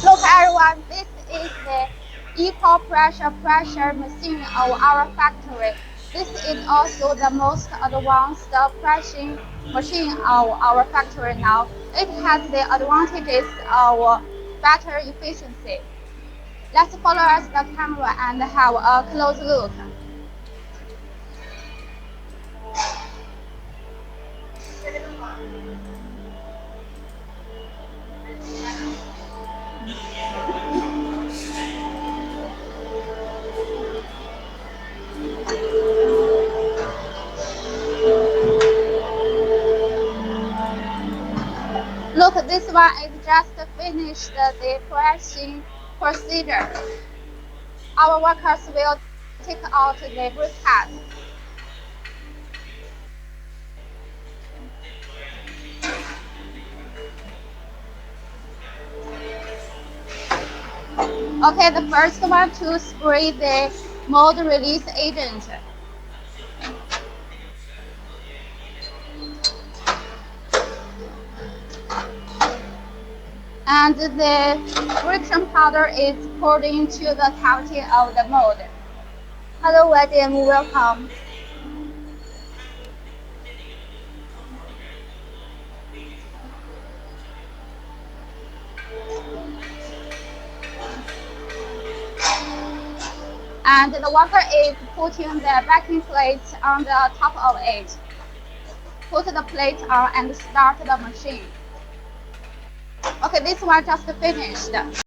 Look everyone, this is the equal pressure machine of our factory. This is also the most advanced pressing machine of our factory now. It has the advantages of better efficiency. Let's follow us the camera and have a close look. Look, this one is just finished the pressing procedure. Our workers will take out the briquettes. Okay, the first one to spray the mold release agent. And the friction powder is poured into the cavity of the mold. Hello, Vadim, welcome. And the worker is putting the backing plate on the top of it. Put the plate on and start the machine. Okay, this one just finished.